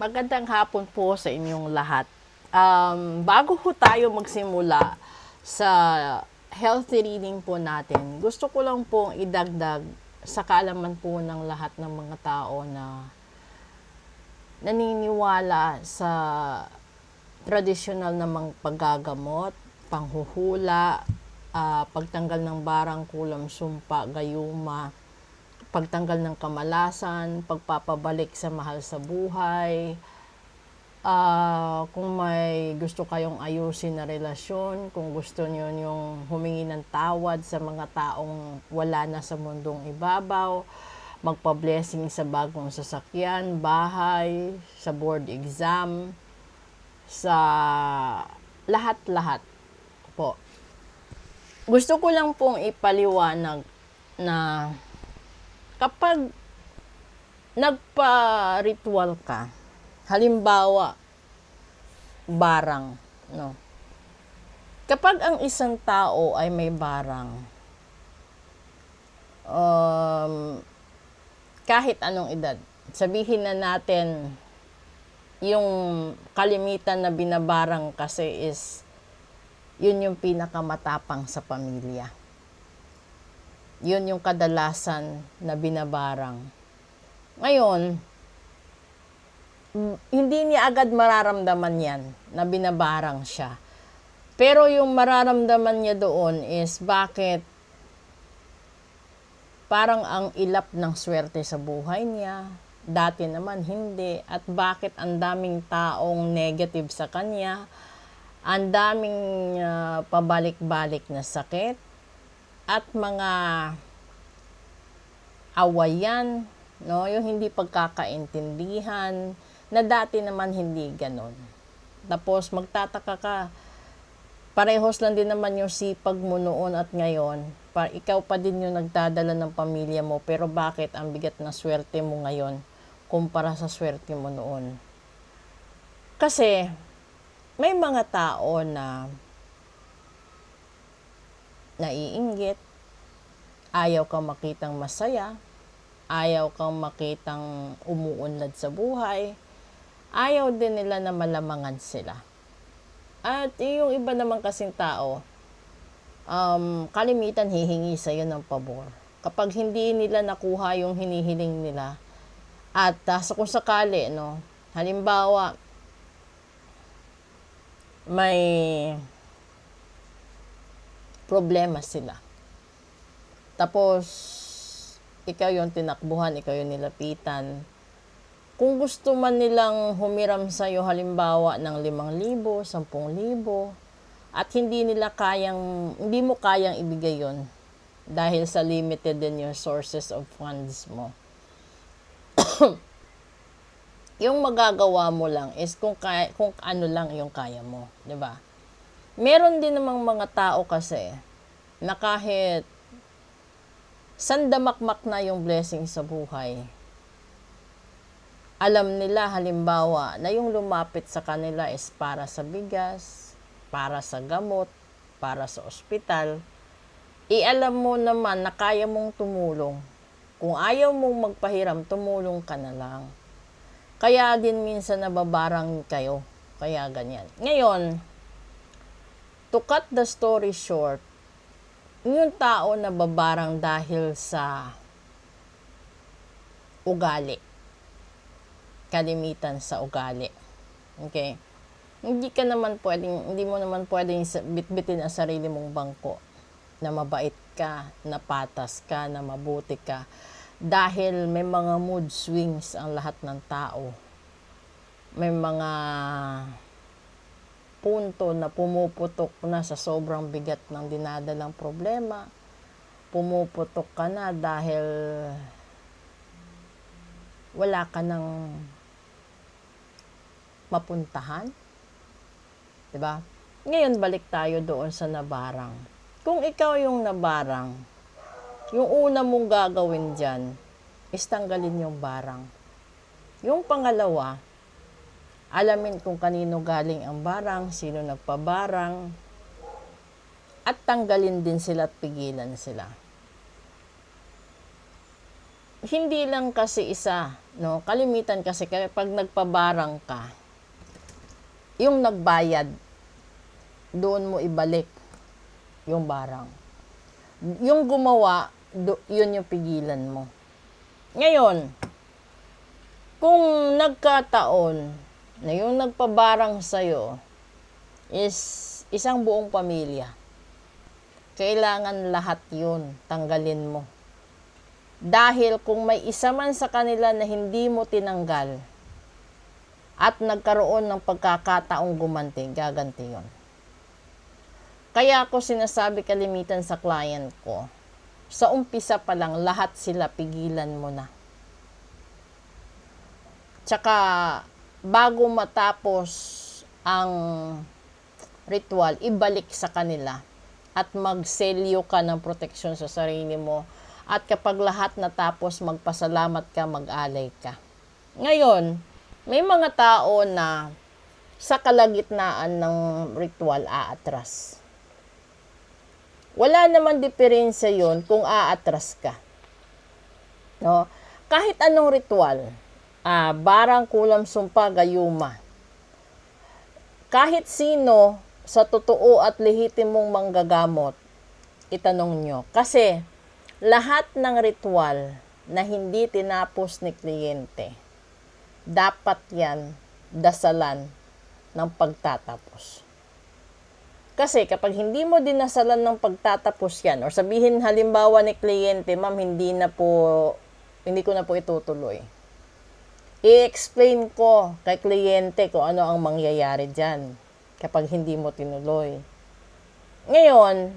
Magandang hapon po sa inyong lahat. Bago po tayo magsimula sa healthy reading po natin, gusto ko lang pong idagdag sa kaalaman po ng lahat ng mga tao na naniniwala sa tradisyonal na mga paggagamot, panghuhula, pagtanggal ng barang, kulam, sumpa, gayuma, pagtanggal ng kamalasan, pagpapabalik sa mahal sa buhay, kung may gusto kayong ayusin na relasyon, kung gusto niyo yung humingi ng tawad sa mga taong wala na sa mundong ibabaw, magpa-blessing sa bagong sasakyan, bahay, sa board exam, sa lahat-lahat po. Gusto ko lang pong ipaliwanag na kapag nagpa-ritual ka, halimbawa, barang, no? Kapag ang isang tao ay may barang, kahit anong edad, sabihin na natin, yung kalimitan na binabarang kasi is, yun yung pinakamatapang sa pamilya. Yun yung kadalasan na binabarang. Ngayon, hindi niya agad mararamdaman yan na binabarang siya. Pero yung mararamdaman niya doon is bakit parang ang ilap ng swerte sa buhay niya, dati naman hindi, at bakit ang daming taong negative sa kanya, ang daming pabalik-balik na sakit, at mga awayan, no, yung hindi pagkakaintindihan, na dati naman hindi ganon. Tapos magtataka ka, parehos lang din naman yung sipag mo noon at ngayon, ikaw pa din yung nagdadala ng pamilya mo, pero bakit ang bigat na swerte mo ngayon kumpara sa swerte mo noon? Kasi may mga tao na naiinggit, ayaw kang makitang masaya, ayaw kang makitang umuunlad sa buhay, ayaw din nila na malamangan sila. At yung iba naman kasing tao, kalimitan hihingi sa'yo ng pabor. Kapag hindi nila nakuha yung hinihiling nila, at kung sakali, no, halimbawa, may problema sila. Tapos, ikaw yung tinakbuhan, ikaw yung nilapitan. Kung gusto man nilang humiram sa'yo halimbawa ng 5,000, 10,000, at hindi mo kayang ibigay yon dahil sa limited din yung sources of funds mo. Yung magagawa mo lang is kung ano lang yung kaya mo, 'di ba? Meron din namang mga tao kasi na kahit sandamakmak na yung blessing sa buhay, alam nila halimbawa na yung lumapit sa kanila is para sa bigas, para sa gamot, para sa ospital, alam mo naman na kaya mong tumulong. Kung ayaw mong magpahiram, tumulong ka na lang. Kaya din minsan nababarang kayo. Kaya ganyan. Ngayon, to cut the story short, yung tao na babarang dahil sa ugali. Kalimitan sa ugali. Okay? Hindi mo naman pwedeng bitbitin ang sarili mong bangko na mabait ka, na patas ka, na mabuti ka. Dahil may mga mood swings ang lahat ng tao. May mga punto na pumuputok na sa sobrang bigat ng dinadalang problema. Pumuputok ka na dahil wala ka nang mapuntahan. Diba? Ngayon, balik tayo doon sa nabarang. Kung ikaw yung nabarang, yung una mong gagawin dyan is tanggalin yung barang. Yung pangalawa, alamin kung kanino galing ang barang, sino nagpabarang, at tanggalin din sila at pigilan sila. hindi lang kasi isa, no? Kalimitan kasi kapag nagpabarang ka, yung nagbayad, doon mo ibalik yung barang. Yung gumawa, yun yung pigilan mo. Ngayon, kung nagkataon na yung nagpabarang sa'yo is isang buong pamilya, kailangan lahat yun tanggalin mo. Dahil kung may isa man sa kanila na hindi mo tinanggal at nagkaroon ng pagkakataong gumanti, gaganti yun. Kaya ako sinasabi kalimitan sa client ko, sa umpisa pa lang lahat sila pigilan mo na. Tsaka bago matapos ang ritual, ibalik sa kanila at magselyo ka ng proteksyon sa sarili mo. At kapag lahat natapos, magpasalamat ka, mag-alay ka. Ngayon, may mga tao na sa kalagitnaan ng ritual aatras. Wala naman diferensya yun kung aatras ka. No? Kahit anong ritual, barang, kulam, sumpa, gayuma. Kahit sino sa totoo at lehitimong manggagamot, itanong nyo. Kasi lahat ng ritual na hindi tinapos ni kliyente, dapat yan dasalan ng pagtatapos. Kasi kapag hindi mo dinasalan ng pagtatapos yan, or sabihin halimbawa ni kliyente, ma'am, hindi ko na po itutuloy. I-explain ko kay kliyente kung ano ang mangyayari dyan kapag hindi mo tinuloy. Ngayon,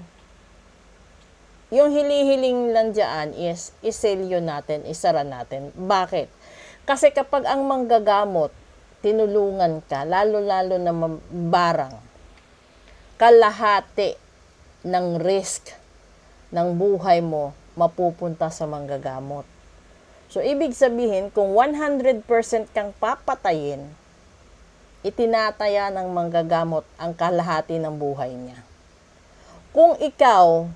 yung hili-hiling lang dyan is iselyo natin, isara natin. Bakit? Kasi kapag ang manggagamot, tinulungan ka, lalo-lalo na barang, kalahati ng risk ng buhay mo mapupunta sa manggagamot. So, ibig sabihin, kung 100% kang papatayin, itinataya ng manggagamot ang kalahati ng buhay niya. Kung ikaw,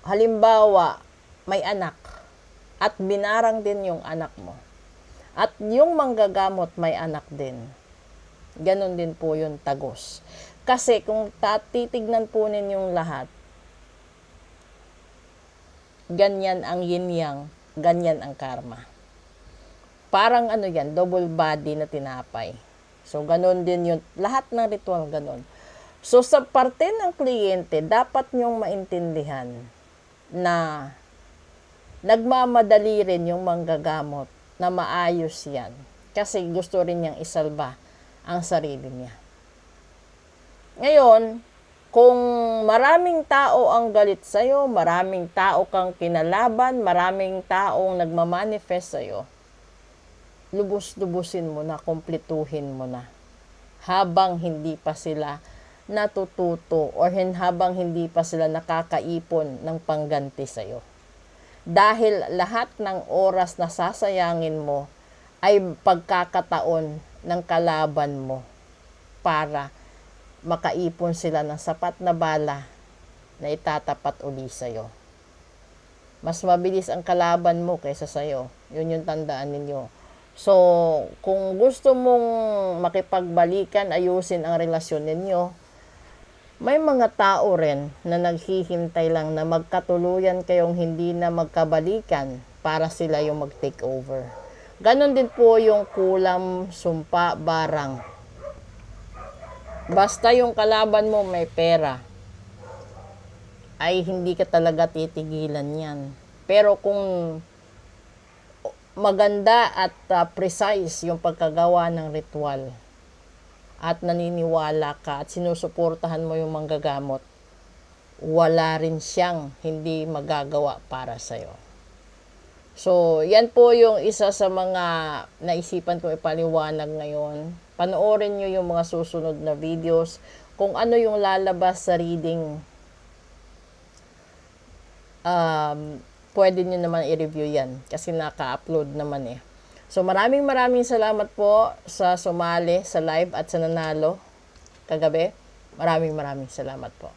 halimbawa, may anak, at binarang din yung anak mo, at yung manggagamot may anak din, ganon din po yung tagos. Kasi kung titignan po ninyong lahat, ganyan ang yin-yang, ganyan ang karma. Parang yan, double body na tinapay. So, ganon din yun. Lahat ng ritual, ganon. So, sa parte ng kliyente, dapat nyong maintindihan na nagmamadali rin yung manggagamot na maayos yan. Kasi gusto rin niyang isalba ang sarili niya. Ngayon, kung maraming tao ang galit sa'yo, maraming tao kang kinalaban, maraming taong nagmamanifest sa'yo, lubos-lubusin mo na, kumpletuhin mo na. Habang hindi pa sila natututo or habang hindi pa sila nakakaipon ng pangganti sa'yo. Dahil lahat ng oras na sasayangin mo ay pagkakataon ng kalaban mo para makaipon sila ng sapat na bala na itatapat uli sa'yo. Mas mabilis ang kalaban mo kaysa sa'yo. Yun yung tandaan ninyo. So, kung gusto mong makipagbalikan, ayusin ang relasyon ninyo, may mga tao rin na naghihintay lang na magkatuluyan kayong hindi na magkabalikan para sila yung mag-take over. Ganon din po yung kulam, sumpa, barang. Basta yung kalaban mo may pera, ay hindi ka talaga titigilan yan. Pero kung maganda at precise yung pagkagawa ng ritual at naniniwala ka at sinusuportahan mo yung manggagamot, wala rin siyang hindi magagawa para sa'yo. So, yan po yung isa sa mga naisipan ko ipaliwanag ngayon. Panoorin nyo yung mga susunod na videos kung ano yung lalabas sa reading. Pwede nyo naman i-review yan kasi naka-upload naman eh. So, maraming salamat po sa sumali sa live at sa nanalo kagabi. Maraming salamat po.